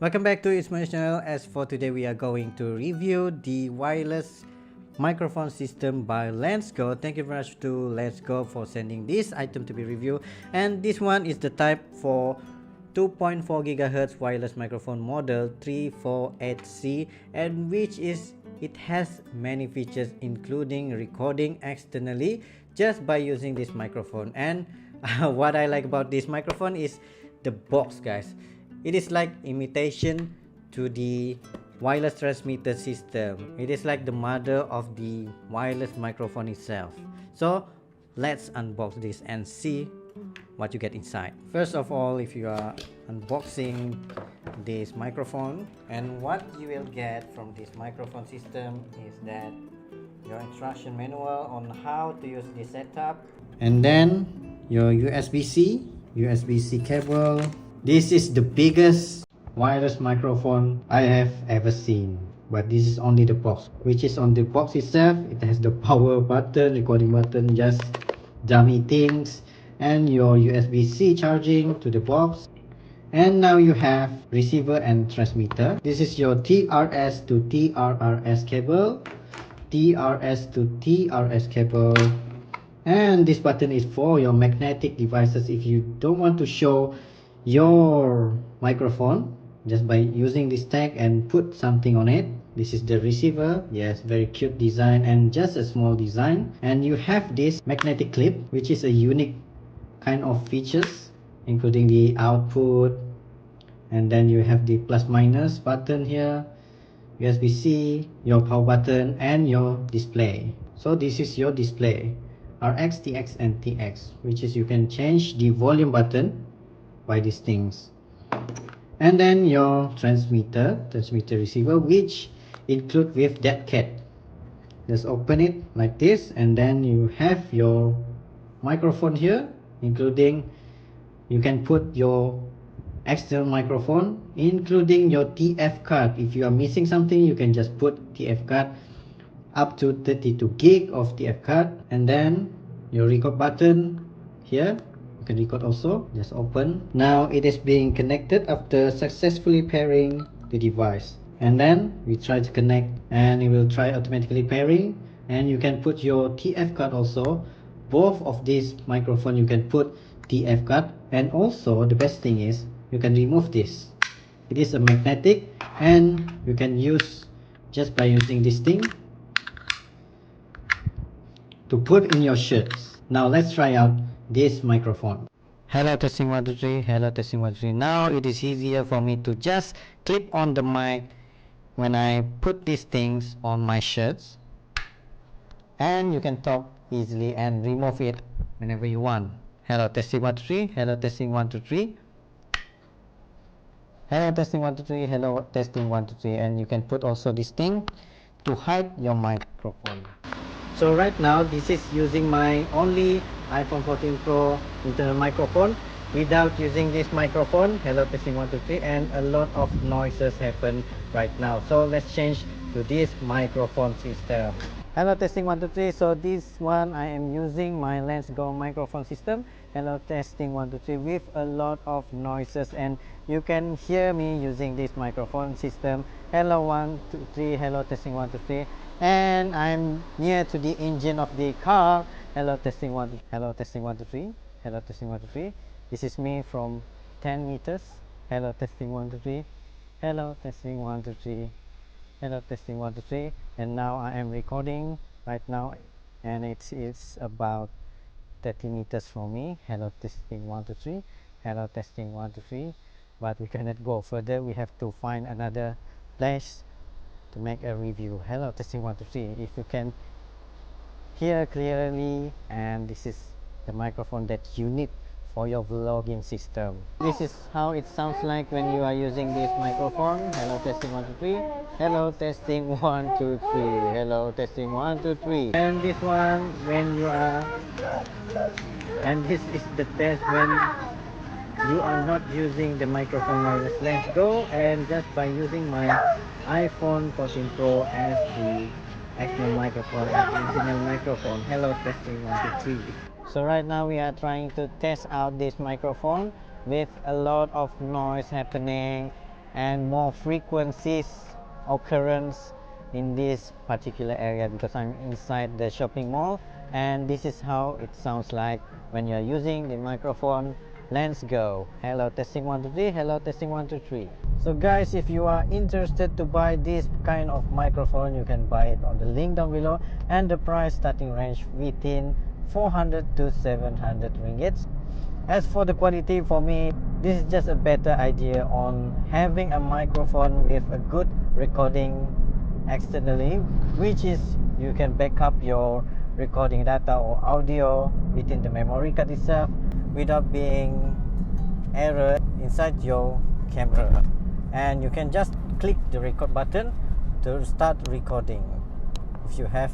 Welcome back to It's My channel. As for today, we are going to review the wireless microphone system by Lensgo. Thank you very much to Lensgo for sending this item to be reviewed. And this one is the type for 2.4 GHz wireless microphone model 348C, and which is it has many features including recording externally just by using this microphone. And what I like about this microphone is the box, guys. It is like imitation to the wireless transmitter system. It is like the mother of the wireless microphone itself. So let's unbox this and see what you get inside. First of all, if you are unboxing this microphone, and what you will get from this microphone system is that your instruction manual on how to use this setup, and then your USB-C cable. This is the biggest wireless microphone I have ever seen, but this is only the box, which is on the box itself. It has the power button, recording button, just dummy things, and your USB-C charging to the box. And now you have receiver and transmitter. This is your TRS to TRRS cable, TRS to TRS cable, and this button is for your magnetic devices. If you don't want to show your microphone just by using this tag and put something on it, this is the receiver. Yes, very cute design and just a small design. And you have this magnetic clip, which is a unique kind of features, including the output, and then you have the plus minus button here, USB-C, your power button, and your display. So this is your display, RX, TX, and TX, which is you can change the volume button by these things. And then your transmitter receiver, which include with that cat. Just open it like this, and then you have your microphone here, including you can put your external microphone, including your TF card. If you are missing something, you can just put TF card, up to 32 gig of TF card. And then your record button here, you can record also. Just open. Now it is being connected after successfully pairing the device. And then we try to connect, and it will try automatically pairing. And you can put your TF card also. Both of these microphone you can put TF card. And also the best thing is you can remove this. It is a magnetic, and you can use just by using this thing to put in your shirts. Now let's try out this microphone. Hello, testing 1 2 3. Hello, testing 1 2 3. Now it is easier for me to just clip on the mic when I put these things on my shirts, and you can talk easily and remove it whenever you want. Hello, testing 1 2 3. Hello, testing 1 2 3. Hello, testing 1 2 3. Hello, testing 1 2 3. And you can put also this thing to hide your microphone. So right now this is using my only iPhone 14 Pro internal microphone without using this microphone. Hello, testing 1 2 3. And a lot of noises happen right now, so let's change to this microphone system. Hello, testing 1 2 3. So this one I am using my Lensgo microphone system. Hello, testing 1 2 3, with a lot of noises, and you can hear me using this microphone system. Hello, 1 2 3. Hello, testing 1 2 3. And I'm near to the engine of the car. Hello, testing 1 2 3. Hello, testing 1 2 3. Hello, testing 1 2 3. This is me from 10 meters. Hello, testing 1 2 3. Hello, testing 1 2 3. Hello, testing 1 2 3. And now I am recording right now, and it's about 30 meters from me. Hello, testing 1 2 3. Hello, testing 1 2 3. But we cannot go further. We have to find another place to make a review. Hello, testing 1 2 3. If you can hear clearly, and this is the microphone that you need for your vlogging system. This is how it sounds like when you are using this microphone. Hello, testing 1 2 3. Hello, testing 1 2 3. Hello, testing 1 2 3. And this one when you are, and this is the test when you are not using the microphone wireless Lensgo, and just by using my iPhone 14 Pro as the external microphone and internal microphone. Hello, testing 1 2 3. So right now we are trying to test out this microphone with a lot of noise happening, and more frequencies occurrence in this particular area, because I'm inside the shopping mall, and this is how it sounds like when you're using the microphone Lensgo. Hello, testing 1 2 3. Hello, testing 1 2 3. So guys, if you are interested to buy this kind of microphone, you can buy it on the link down below, and the price starting range within 400 to 700 ringgits. As for the quality, for me, this is just a better idea on having a microphone with a good recording externally, which is you can back up your recording data or audio within the memory card itself without being error inside your camera, and you can just click the record button to start recording if you have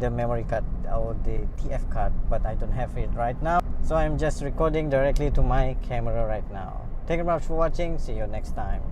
the memory card or the TF card, but I don't have it right now, so I'm just recording directly to my camera right now. Thank you very much for watching. See you next time.